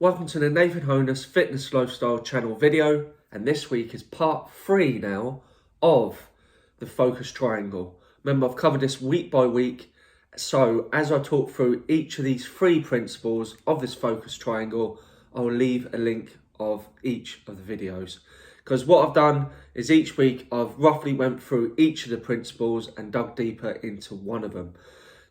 Welcome to the Nathan Honus Fitness Lifestyle channel video, and this week is part 3 now of the focus triangle. Remember, I've covered this week by week, so as I talk through each of these 3 principles of this focus triangle, I'll leave a link of each of the videos. Because what I've done is each week I've roughly went through each of the principles and dug deeper into one of them.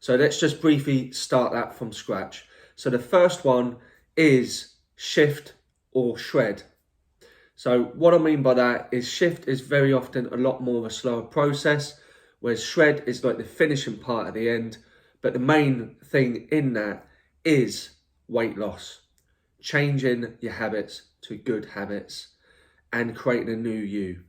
So let's just briefly start that from scratch. So the first one is shift or shred. So what I mean by that is shift is very often a lot more of a slower process, whereas shred is like the finishing part at the end. But the main thing in that is weight loss, changing your habits to good habits and creating a new you.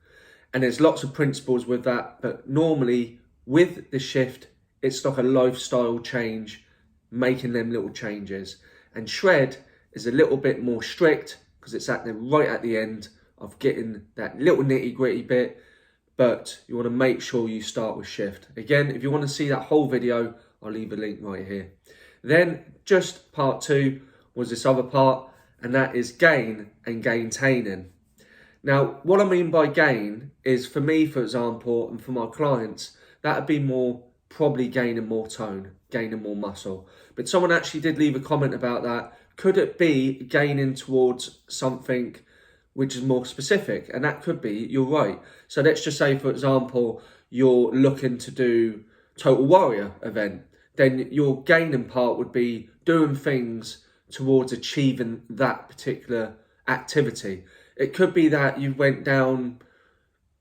And there's lots of principles with that, but normally with the shift, it's like a lifestyle change, making them little changes. And shred is a little bit more strict because it's right at the end of getting that little nitty gritty bit, but you want to make sure you start with shift. Again, if you want to see that whole video, I'll leave a link right here. Then just part 2 was this other part, and that is gain and gaintaining. Now, what I mean by gain is, for me, for example, and for my clients, that would be more probably gaining more tone, gaining more muscle. But someone actually did leave a comment about that. Could it be gaining towards something which is more specific? And that could be, you're right. So let's just say, for example, you're looking to do Total Warrior event. Then your gaining part would be doing things towards achieving that particular activity. It could be that you went down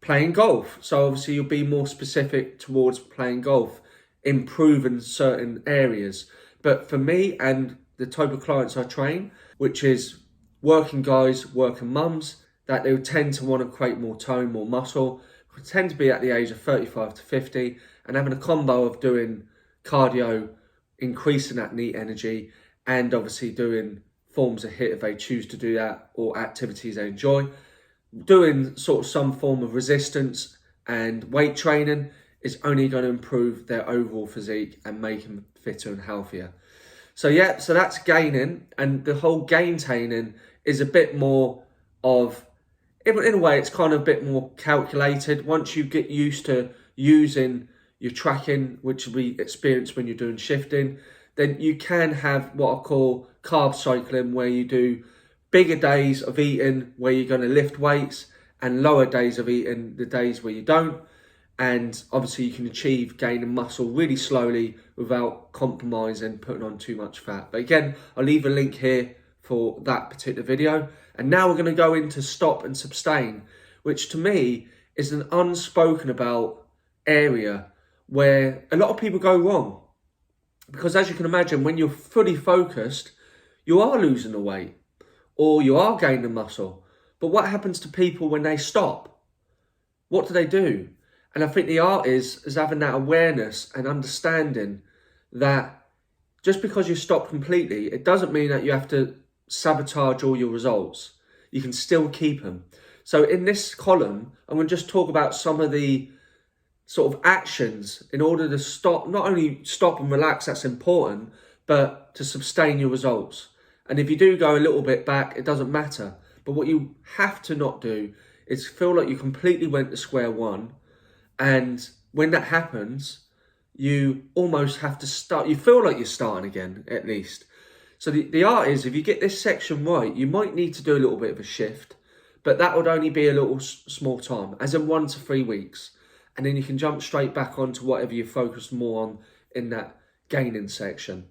playing golf. So obviously you'll be more specific towards playing golf, improving certain areas. But for me and the type of clients I train, which is working guys, working mums, that they would tend to want to create more tone, more muscle, would tend to be at the age of 35 to 50, and having a combo of doing cardio, increasing that NEAT energy, and obviously doing forms of HIIT if they choose to do that, or activities they enjoy. Doing sort of some form of resistance and weight training is only going to improve their overall physique and make them fitter and healthier. So yeah, so that's gaining, and the whole gaintaining is a bit more of, in a way, it's kind of a bit more calculated. Once you get used to using your tracking, which we experience when you're doing shifting, then you can have what I call carb cycling, where you do bigger days of eating where you're going to lift weights, and lower days of eating, the days where you don't. And obviously you can achieve gaining muscle really slowly without compromising, putting on too much fat. But again, I'll leave a link here for that particular video. And now we're going to go into stop and sustain, which to me is an unspoken about area where a lot of people go wrong. Because as you can imagine, when you're fully focused, you are losing the weight or you are gaining muscle. But what happens to people when they stop? What do? And I think the art is having that awareness and understanding that just because you stop completely, it doesn't mean that you have to sabotage all your results. You can still keep them. So in this column, I'm going to just talk about some of the sort of actions in order to stop, not only stop and relax, that's important, but to sustain your results. And if you do go a little bit back, it doesn't matter. But what you have to not do is feel like you completely went to square one. And when that happens, you almost have to start, you feel like you're starting again, at least. So the art is, if you get this section right, you might need to do a little bit of a shift, but that would only be a little small time, as in 1 to 3 weeks. And then you can jump straight back onto whatever you focus more on in that gaining section.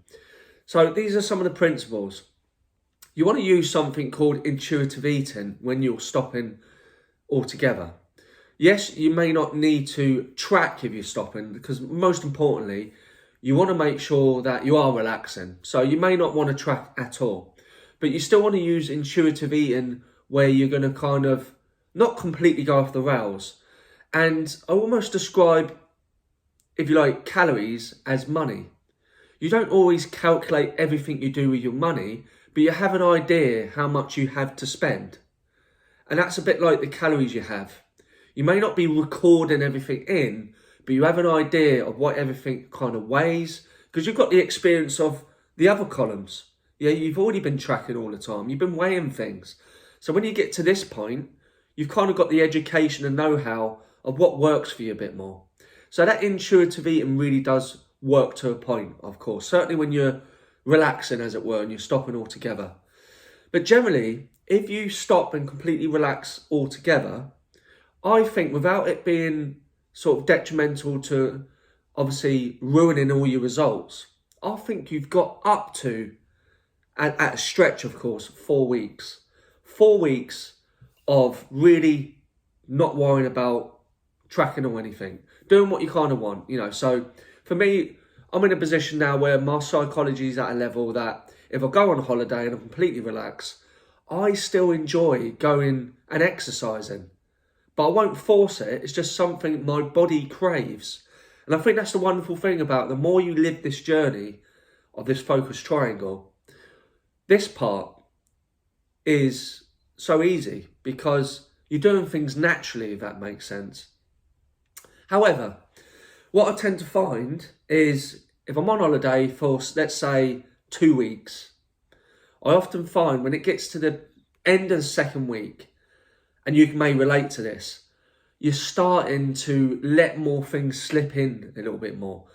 So these are some of the principles. You want to use something called intuitive eating when you're stopping altogether. Yes, you may not need to track if you're stopping, because most importantly, you want to make sure that you are relaxing. So you may not want to track at all, but you still want to use intuitive eating where you're going to kind of not completely go off the rails. And I almost describe, if you like, calories as money. You don't always calculate everything you do with your money, but you have an idea how much you have to spend. And that's a bit like the calories you have. You may not be recording everything in, but you have an idea of what everything kind of weighs, because you've got the experience of the other columns. Yeah, you've already been tracking all the time. You've been weighing things. So when you get to this point, you've kind of got the education and know-how of what works for you a bit more. So that intuitive eating really does work to a point, of course. Certainly when you're relaxing, as it were, and you're stopping altogether. But generally, if you stop and completely relax altogether, I think without it being sort of detrimental to obviously ruining all your results, I think you've got up to, at a stretch of course, 4 weeks. 4 weeks of really not worrying about tracking or anything, doing what you kind of want, you know. So for me, I'm in a position now where my psychology is at a level that if I go on holiday and I'm completely relaxed, I still enjoy going and exercising, but I won't force it. It's just something my body craves. And I think that's the wonderful thing about the more you live this journey of this focus triangle, this part is so easy because you're doing things naturally, if that makes sense. However, what I tend to find is if I'm on holiday for, let's say, 2 weeks, I often find when it gets to the end of the second week, and you may relate to this, you're starting to let more things slip in a little bit more.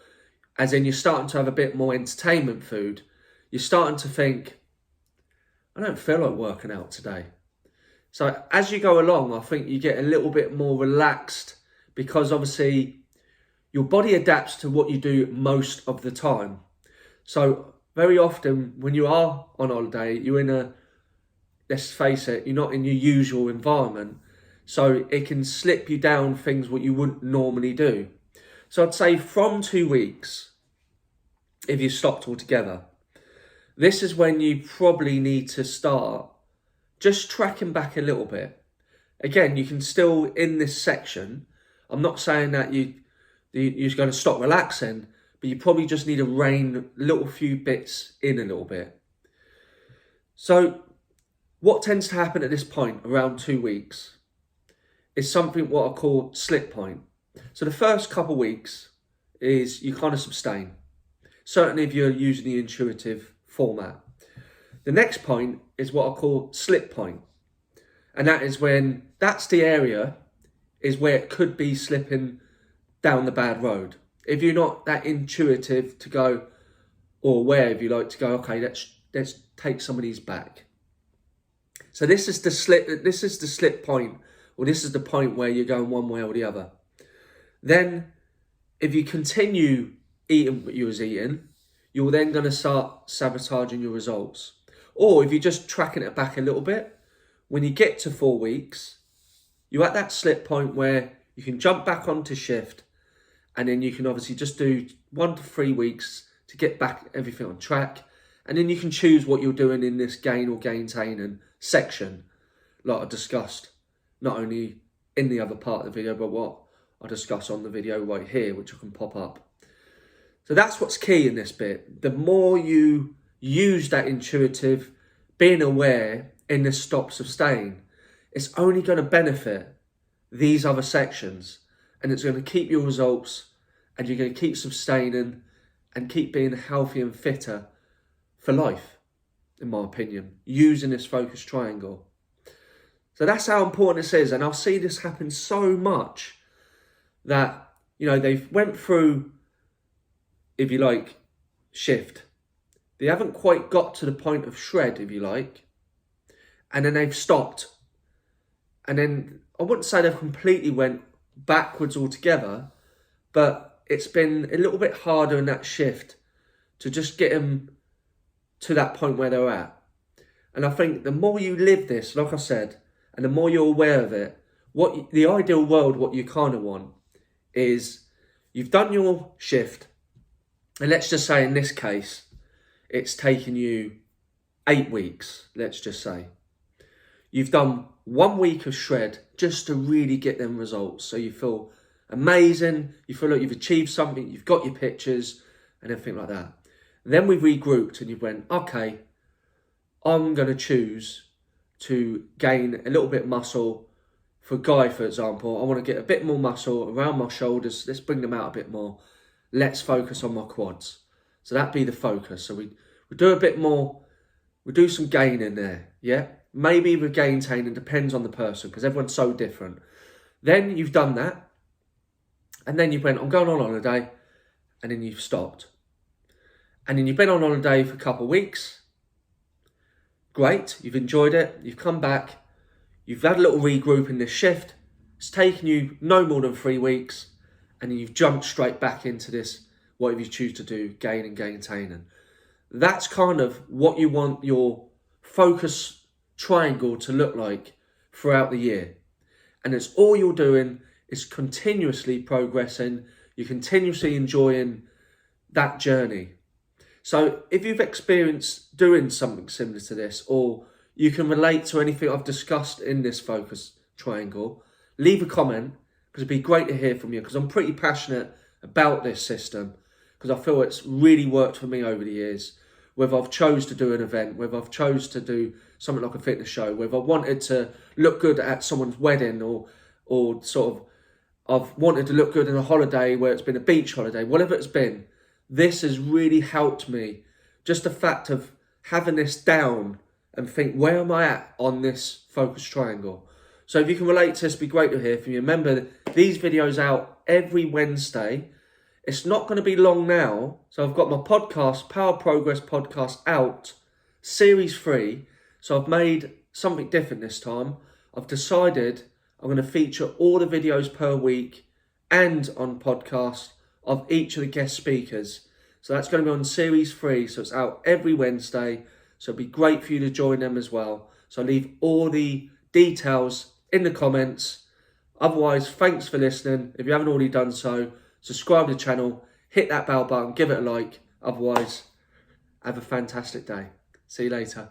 As in, you're starting to have a bit more entertainment food. You're starting to think, I don't feel like working out today. So as you go along, I think you get a little bit more relaxed because obviously your body adapts to what you do most of the time. So very often when you are on holiday, you're in a, let's face it, you're not in your usual environment. So it can slip you down things what you wouldn't normally do. So I'd say from 2 weeks, if you stopped altogether, this is when you probably need to start just tracking back a little bit. Again, you can still, in this section, I'm not saying that you're going to stop relaxing, but you probably just need to rein a little few bits in a little bit. So what tends to happen at this point, around 2 weeks, is something what I call slip point. So the first couple of weeks is you kind of sustain, certainly if you're using the intuitive format. The next point is what I call slip point. And that is when that's the area is where it could be slipping down the bad road. If you're not that intuitive to go, or aware, if you like, to go, okay, let's take some of these back. So this is the slip point, or this is the point where you're going one way or the other. Then if you continue eating what you was eating, you're then going to start sabotaging your results. Or if you're just tracking it back a little bit, when you get to 4 weeks, you're at that slip point where you can jump back onto shift, and then you can obviously just do 1 to 3 weeks to get back everything on track. And then you can choose what you're doing in this gain or Gaintaining section, like I discussed, not only in the other part of the video, but what I discuss on the video right here, which I can pop up. So that's what's key in this bit. The more you use that intuitive, being aware in the stop sustain, it's only going to benefit these other sections, and it's going to keep your results, and you're going to keep sustaining and keep being healthy and fitter for life, in my opinion, using this focus triangle. So that's how important this is, and I'll see this happen so much that, you know, they've went through, if you like, shift. They haven't quite got to the point of shred, if you like, and then they've stopped. And then I wouldn't say they've completely went backwards altogether, but it's been a little bit harder in that shift to just get them to that point where they're at. And I think the more you live this, like I said, and the more you're aware of it, what the ideal world, what you kind of want is you've done your shift, and let's just say in this case, it's taken you 8 weeks, let's just say. You've done 1 week of shred just to really get them results. So you feel amazing, you feel like you've achieved something, you've got your pictures and everything like that. Then we've regrouped and you went, okay, I'm going to choose to gain a little bit of muscle. For Guy, for example, I want to get a bit more muscle around my shoulders. Let's bring them out a bit more. Let's focus on my quads. So that'd be the focus. So we do a bit more We'll do some gaining there, yeah? Maybe with gaintaining, depends on the person because everyone's so different. Then you've done that, and then you went, I'm going on holiday, and then you've stopped. And then you've been on holiday for a couple of weeks. Great, you've enjoyed it, you've come back, you've had a little regroup in this shift. It's taken you no more than 3 weeks, and then you've jumped straight back into this, whatever you choose to do, gaintaining. That's kind of what you want your focus triangle to look like throughout the year. And it's all you're doing is continuously progressing. You're continuously enjoying that journey. So if you've experienced doing something similar to this, or you can relate to anything I've discussed in this focus triangle, leave a comment because it'd be great to hear from you because I'm pretty passionate about this system because I feel it's really worked for me over the years. Whether I've chose to do an event, whether I've chose to do something like a fitness show, whether I wanted to look good at someone's wedding or sort of I've wanted to look good in a holiday where it's been a beach holiday, whatever it's been, this has really helped me. Just the fact of having this down and think, where am I at on this focus triangle? So if you can relate to this, it'd be great to hear from you. Remember, these videos out every Wednesday. It's not going to be long now. So I've got my podcast, Power Progress podcast out, series 3. So I've made something different this time. I've decided I'm going to feature all the videos per week and on podcast of each of the guest speakers. So that's going to be on series 3. So it's out every Wednesday. So it'd be great for you to join them as well. So leave all the details in the comments. Otherwise, thanks for listening. If you haven't already done so, subscribe to the channel, hit that bell button, give it a like. Otherwise, have a fantastic day. See you later.